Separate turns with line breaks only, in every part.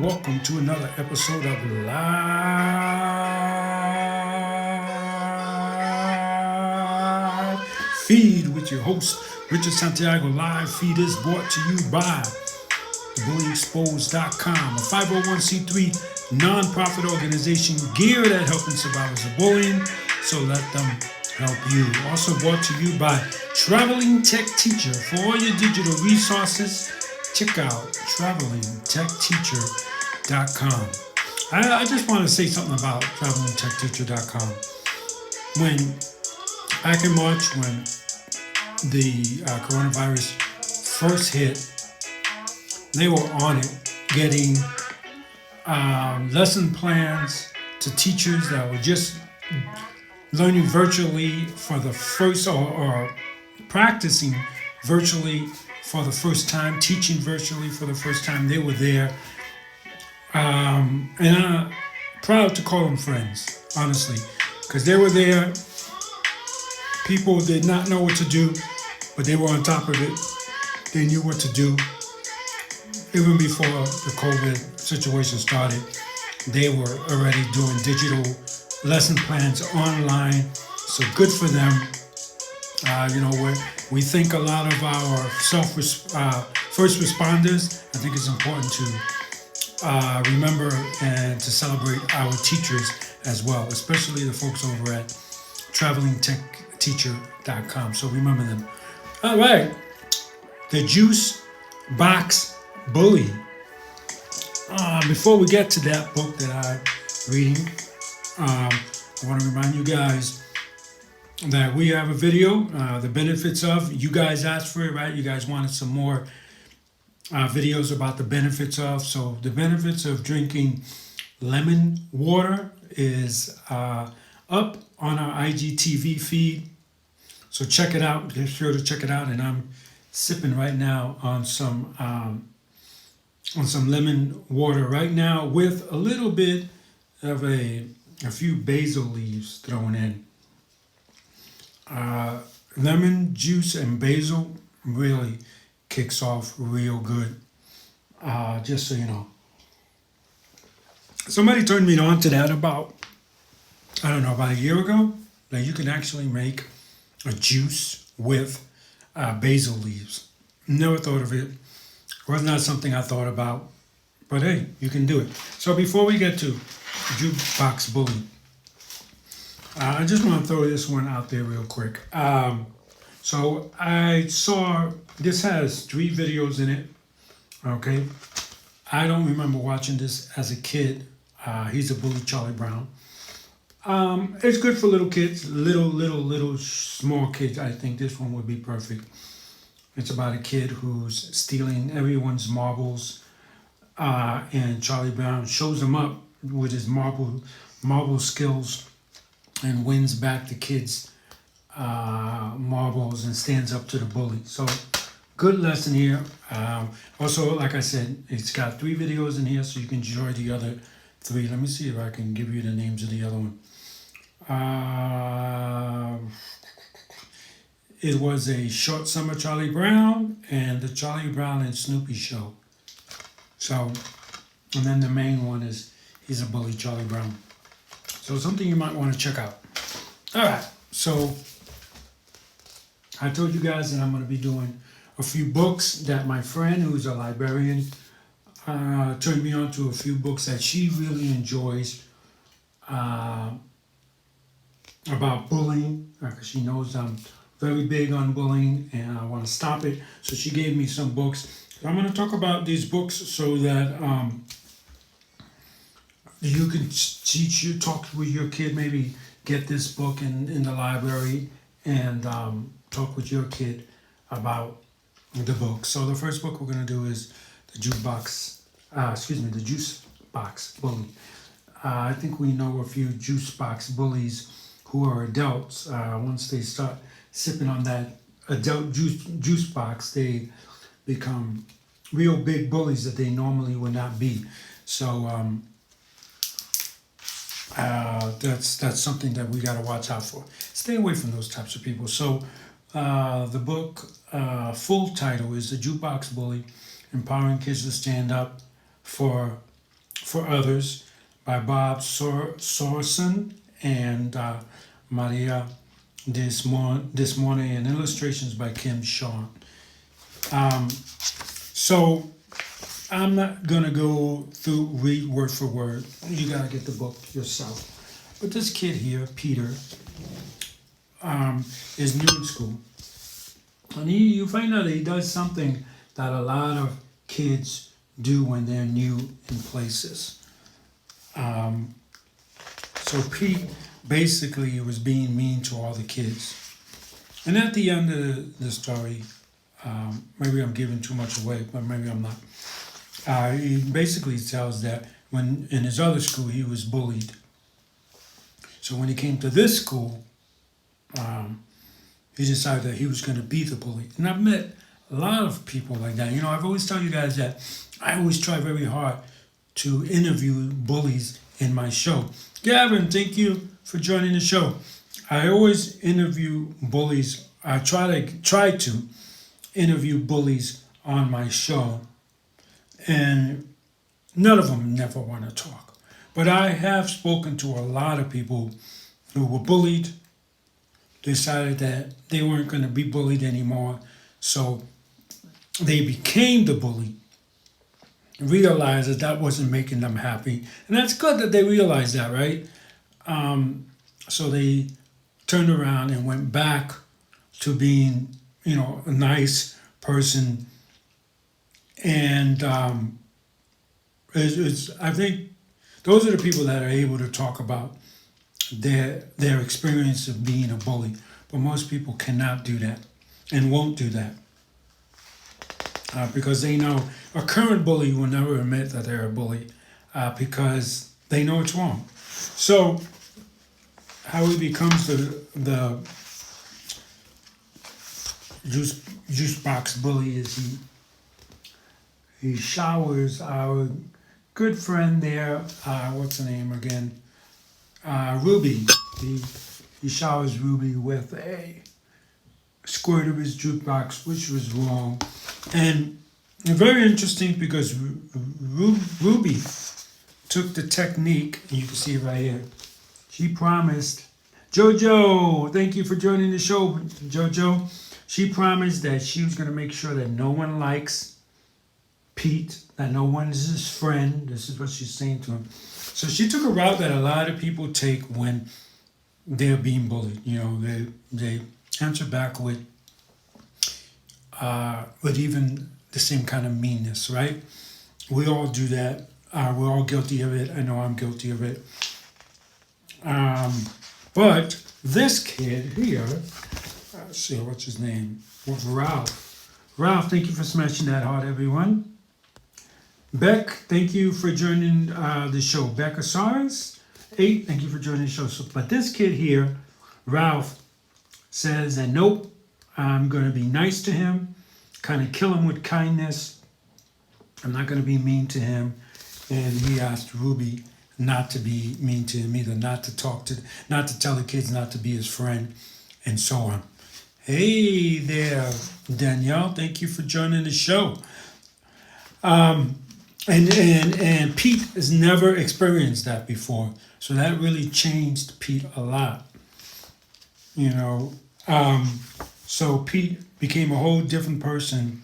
Welcome to another episode of Live Feed with your host, Richard Santiago. Live Feed is brought to you by bullyexposed.com, a 501c3 nonprofit organization geared at helping survivors of bullying, so let them help you. Also brought to you by Traveling Tech Teacher. For all your digital resources, check out travelingtechteacher.com. I just want to say something about travelingtechteacher.com. When back in March, when the coronavirus first hit, they were on it, getting lesson plans to teachers that were just learning virtually for the first, or practicing virtually for the first time, teaching virtually for the first time. They were there. And I'm proud to call them friends, honestly, because they were there. People did not know what to do, but they were on top of it. They knew what to do. Even before the COVID situation started, they were already doing digital lesson plans online. So good for them. We thank a lot of our first responders. I think it's important to remember and to celebrate our teachers as well, especially the folks over at travelingtechteacher.com. So remember them. All right, the Juice Box Bully. Before we get to that book that I'm reading, I want to remind you guys that we have a video, the benefits of. You guys asked for it, right? You guys wanted some more videos about the benefits of. So the benefits of drinking lemon water is up on our IGTV feed. So check it out. Be sure to check it out. And I'm sipping right now on some lemon water right now with a little bit of a few basil leaves thrown in. Lemon juice and basil really kicks off real good. Just so you know. Somebody turned me on to that about a year ago, that you can actually make a juice with basil leaves. Never thought of it. Was not something I thought about, but hey, you can do it. So before we get to Jukebox Bully, I just want to throw this one out there real quick. So I saw, this has 3 videos in it, okay? I don't remember watching this as a kid. He's a bully, Charlie Brown. It's good for little kids, little small kids. I think this one would be perfect. It's about a kid who's stealing everyone's marbles, and Charlie Brown shows him up with his marble skills and wins back the kids' marbles and stands up to the bully. So good lesson here. Also, like I said, it's got 3 videos in here, so you can enjoy the other 3. Let me see if I can give you the names of the other one. It was a Short Summer Charlie Brown and the Charlie Brown and Snoopy Show. So, and then the main one is He's a Bully, Charlie Brown. So something you might want to check out. All right, so I told you guys that I'm going to be doing a few books that my friend, who's a librarian, turned me on to a few books that she really enjoys about bullying, because she knows I'm very big on bullying and I want to stop it. So she gave me some books. I'm going to talk about these books so that you can talk with your kid, maybe get this book in the library and talk with your kid about the book. So the first book we're going to do is the Juice Box Bully. I think we know a few Juice Box bullies who are adults. Once they start sipping on that adult juice box, they become real big bullies that they normally would not be. So that's something that we got to watch out for. Stay away from those types of people. So the book full title is The Jukebox Bully, Empowering Kids to Stand Up for for Others by Bob Sorson and Maria Dismondy, and illustrations by Kim Shaw. So I'm not going to go through, read word for word. You got to get the book yourself. But this kid here, Peter, is new in school. And you find out that he does something that a lot of kids do when they're new in places. So Pete basically was being mean to all the kids. And at the end of the story, maybe I'm giving too much away, but maybe I'm not. He basically tells that when in his other school he was bullied. So when he came to this school, he decided that he was going to be the bully. And I've met a lot of people like that. I've always told you guys that I always try very hard to interview bullies in my show. Gavin, thank you for joining the show. I always interview bullies. I try to interview bullies on my show, and none of them never want to talk. But I have spoken to a lot of people who were bullied, decided that they weren't going to be bullied anymore, so they became the bully, realized that that wasn't making them happy. And that's good that they realized that, right? So they turned around and went back to being, a nice person. And I think those are the people that are able to talk about their experience of being a bully. But most people cannot do that and won't do that. Because they know a current bully will never admit that they're a bully because they know it's wrong. So how he becomes the Jukebox bully is he showers our good friend there, what's her name again? Ruby. He showers Ruby with a squirt of his jukebox, which was wrong. And very interesting because Ruby took the technique, and you can see it right here. She promised, Jojo, thank you for joining the show, Jojo. She promised that she was going to make sure that no one likes Pete, that no one is his friend. This is what she's saying to him. So she took a route that a lot of people take when they're being bullied. They answer back with even the same kind of meanness, right? We all do that. We're all guilty of it. I know I'm guilty of it. But this kid here, let's see, what's his name? Was Ralph. Ralph, thank you for smashing that heart, everyone. Beck, thank you for joining the show. Beck Osiris, 8, thank you for joining the show. But this kid here, Ralph, says that nope, I'm going to be nice to him, kind of kill him with kindness. I'm not going to be mean to him. And he asked Ruby not to be mean to him either, not to tell the kids not to be his friend, and so on. Hey there, Danielle. Thank you for joining the show. And Pete has never experienced that before, so that really changed Pete a lot. So Pete became a whole different person,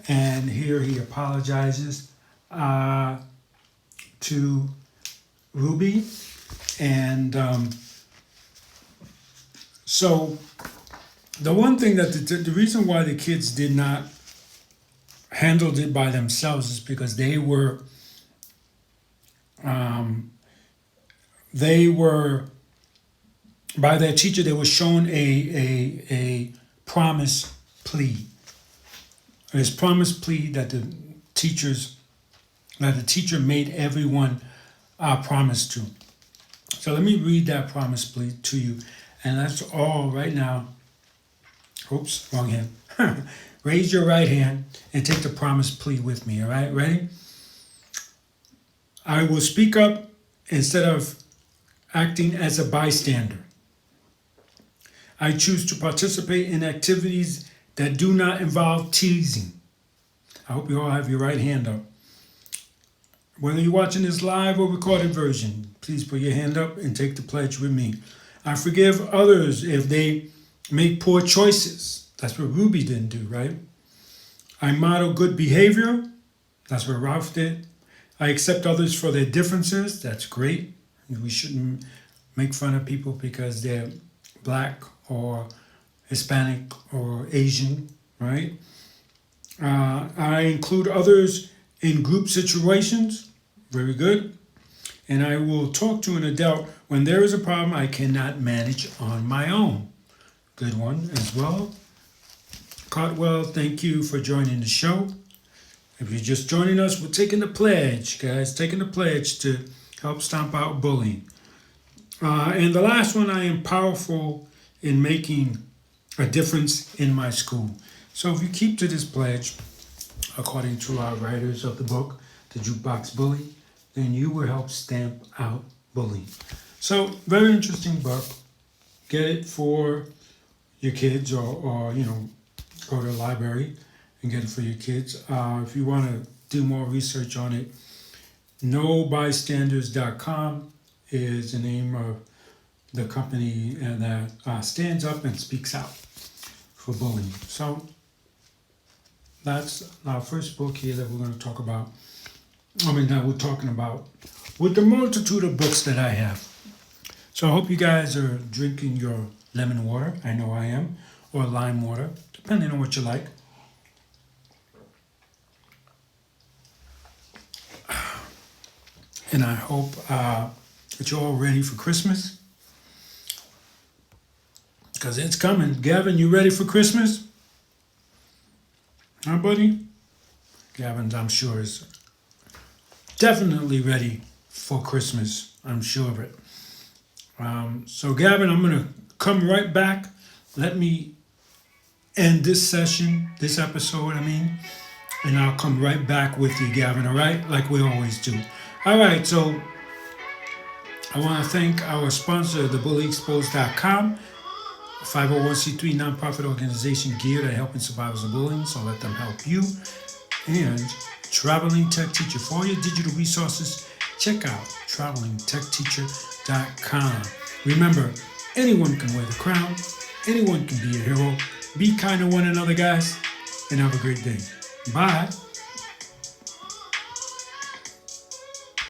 and here he apologizes to Ruby, and so the one thing that the reason why the kids did not handle it by themselves is because they were by their teacher, they were shown a promise plea. This promise plea that the teacher made everyone promise to. So let me read that promise plea to you, and that's all right now. Oops, wrong hand. Raise your right hand and take the promise plea with me, all right? Ready? I will speak up instead of acting as a bystander. I choose to participate in activities that do not involve teasing. I hope you all have your right hand up. Whether you're watching this live or recorded version, please put your hand up and take the pledge with me. I forgive others if they make poor choices. That's what Ruby didn't do, right? I model good behavior. That's what Ralph did. I accept others for their differences. That's great. We shouldn't make fun of people because they're black or Hispanic or Asian, right? I include others in group situations. Very good. And I will talk to an adult when there is a problem I cannot manage on my own. Good one as well. Cartwell, thank you for joining the show. If you're just joining us, we're taking the pledge, guys. Taking the pledge to help stomp out bullying. And the last one, I am powerful in making a difference in my school. So if you keep to this pledge, according to our writers of the book, The Jukebox Bully, then you will help stamp out bullying. So very interesting book. Get it for your kids or go to the library and get it for your kids. If you want to do more research on it, nobystanders.com is the name of the company that stands up and speaks out for bullying. So that's our first book here that we're going to talk about. That we're talking about with the multitude of books that I have. So I hope you guys are drinking your lemon water. I know I am. Or lime water, depending on what you like. And I hope that you're all ready for Christmas. Because it's coming. Gavin, you ready for Christmas? Huh, buddy? Gavin, I'm sure, is definitely ready for Christmas. I'm sure of it. So, Gavin, I'm going to come right back. Let me end this session, this episode, and I'll come right back with you, Gavin, all right? Like we always do. All right, so I want to thank our sponsor, thebullyexposed.com, a 501c3 nonprofit organization geared at helping survivors of bullying, so let them help you. And Traveling Tech Teacher. For all your digital resources, check out travelingtechteacher.com. Remember, anyone can wear the crown. Anyone can be a hero. Be kind to one another, guys, and have a great day. Bye.